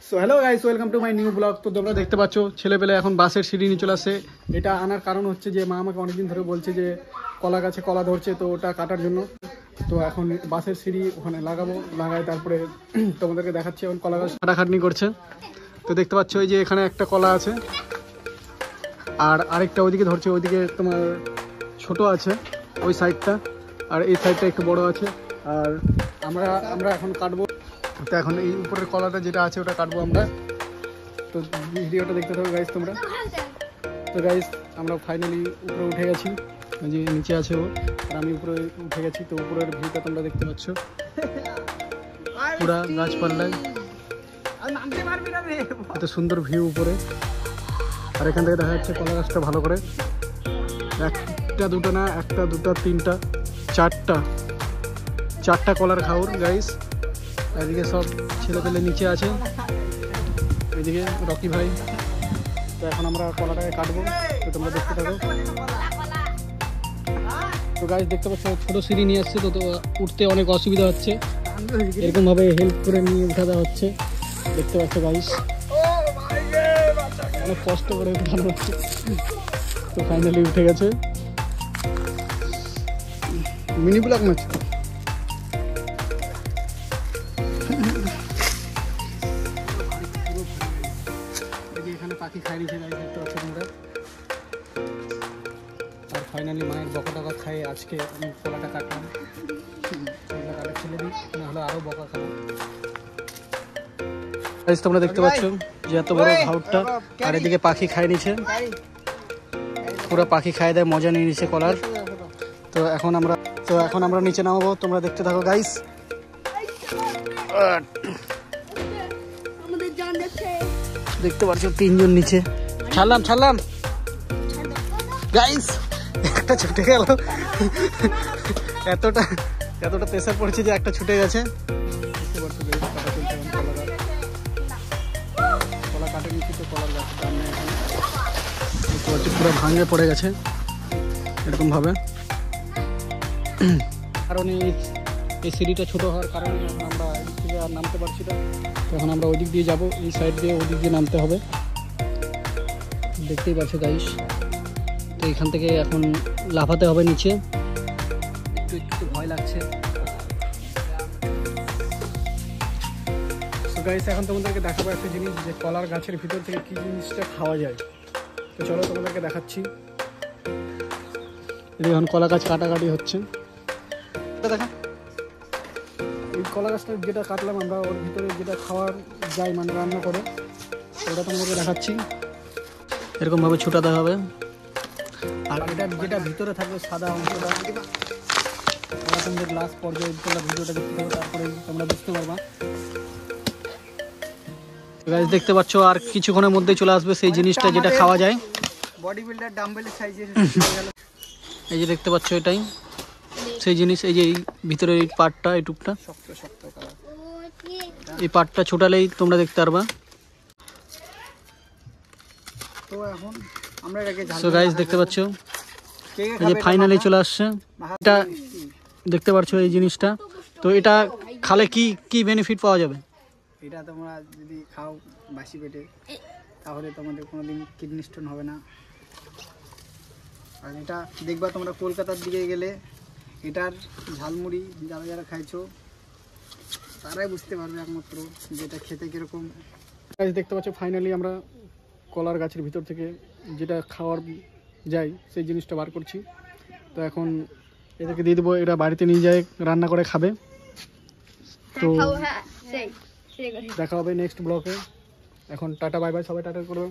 So hello guys, welcome to my new blog. তো তোমরা দেখতে পাচ্ছ ছেলেপেলে এখন বাসের সিঁড়ি নিয়ে চলে আসে। এটা আনার কারণ হচ্ছে যে মা আমাকে অনেকদিন ধরে বলছে যে কলা গাছে কলা ধরছে, তো ওটা কাটার জন্য। তো এখন বাসের সিঁড়ি ওখানে লাগাই তারপরে তোমাদেরকে দেখাচ্ছি এখন কলা গাছ কাটাখাটনি করছে। তো দেখতে পাচ্ছ ওই যে এখানে একটা কলা আছে আর আরেকটা ওইদিকে ধরছে, ওইদিকে তোমার ছোট আছে ওই সাইডটা, আর এই সাইডটা একটু বড় আছে। আর আমরা এখন কাটবো। তো এখন এই উপরের কলাটা যেটা আছে ওটা কাটবো আমরা। তো ভিডিওটা দেখতে থাকো গাইস তোমরা। তো গাইস আমরা ফাইনালি উপরে উঠে গেছি, যে নিচে আছে ও আর আমি উপরে উঠে গেছি। তো উপরের ভিউটা তোমরা দেখতে পাচ্ছ, পুরা গাছপাল্লায় এত সুন্দর ভিউ উপরে। আর এখান থেকে দেখা যাচ্ছে কলা গাছটা ভালো করে, একটা দুটো না, একটা দুটো তিনটা চারটা কলার খাউর গাইস। এদিকে সব ছেলেপেলে নিচে আছে, এদিকে রকি ভাই। তো এখন আমরা কলাটাকে কাটবো, তো তোমরা দেখতে থাকো। তো গাইস দেখতে পাচ্ছ ছোটো সিঁড়ি নিয়ে আসছে, তো উঠতে অনেক অসুবিধা হচ্ছে, এরকমভাবে হেল্প করে নিয়ে উঠা দেওয়া হচ্ছে। দেখতে পাচ্ছ গাইস অনেক কষ্ট করে উঠানো হচ্ছে। তো ফাইনালি উঠে গেছে মিনি ব্লক মাছ। এখানে পাখি খাই দিয়েছে গাইস, দেখতে পাচ্ছ তোমরা। আর ফাইনালি মায়ের বকা টকা খাই আজকে আমি কলাটা কাটলাম। কাটা ছেলে দিই, নাহলে আরও বকা খাবো। তোমরা দেখতে পাচ্ছ যে এত বড় ঘাউটটা, আর এদিকে পাখি খাই নিচ্ছে, পুরো পাখি খাই দেয়, মজা নিয়ে নিচ্ছে কলার। তো এখন আমরা নিচে নামাবো, তোমরা দেখতে থাকো গাইস। দেখতে পাচ্ছ তিনজন নিচে, ছাড়লাম গাইস, একটা ছুটে গেল। এতটা প্রেসার পড়ছে যে একটা ছুটে গেছে। দেখতে পাচ্ছ কলা কাটে নিচ্ছি, তো কলার গাছ দেখতে পাচ্ছি পুরো ভাঙে পড়ে গেছে এরকম ভাবে। কারণ এই সিঁড়িটা ছোট হওয়ার কারণে এখন আমরা এদিক থেকে আর নামতে পারছি না। তো এখন আমরা ওই দিক দিয়ে যাবো, এই সাইড দিয়ে ওই দিক দিয়ে নামতে হবে, দেখতেই পাচ্ছ গাইস। তো এখান থেকে এখন লাফাতে হবে নিচে, একটু ভয় লাগছে। তো গাইস এখন তোমাদেরকে দেখাবো একটা জিনিস, যে কলার গাছের ভিতর থেকে কি জিনিসটা খাওয়া যায়। তো চলো তোমাদেরকে দেখাচ্ছি। এখন কলা গাছ কাটাকাটি হচ্ছে, দেখা এই কলা গাছটা যেটা কাটলাম আমরা, ওর ভিতরে যেটা খাওয়ার যায় মানে রান্না করে, ওটা তোমাদেরকে দেখাচ্ছি। এরকমভাবে ছুটাতে হবে, আর এটা যেটা ভিতরে থাকবে সাদা অংশটা, ওরা তোমাদের লাস্ট পর্যায়ে ভিডিওটা দেখতে হবে, তারপরে তোমরা বুঝতে পারবা। গাইস দেখতে পাচ্ছ আর কিছুক্ষণের মধ্যেই চলে আসবে সেই জিনিসটা যেটা খাওয়া যায়, বডি বিল্ডার ডাম্বেলের সাইজের। এই যে দেখতে পাচ্ছ এটাই সেই জিনিস। এই যে এই ভিতরে এই পার্টটা, এই টুকটা শক্ত এই পার্টটা ছোটালেই তোমরা দেখতে পারবা। তো এখন আমরা এটাকে সো গাইস দেখতে পাচ্ছ এই যে ফাইনালি চলে আসছে। এটা দেখতে পাচ্ছ এই জিনিসটা, তো এটা খালে কি বেনিফিট পাওয়া যাবে? এটা তোমরা যদি খাও বাসি পেটে, তাহলে তোমাদের কোনোদিন কিডনি স্টোন হবে না। আর এটা দেখবা তোমরা কলকাতার দিকে গেলে, এটার ঝালমুড়ি যারা খাইছো তারাই বুঝতে পারবে একমাত্র যে এটা খেতে কীরকম। দেখতে পাচ্ছ ফাইনালি আমরা কলার গাছের ভিতর থেকে যেটা খাওয়ার যায় সেই জিনিসটা বার করছি। তো এখন এদেরকে দিয়ে দেবো, এরা বাড়িতে নিয়ে যায় রান্না করে খাবে। তো দেখা হবে নেক্সট ব্লগে। এখন টাটা বাই বাই, সবাই টাটা করবে।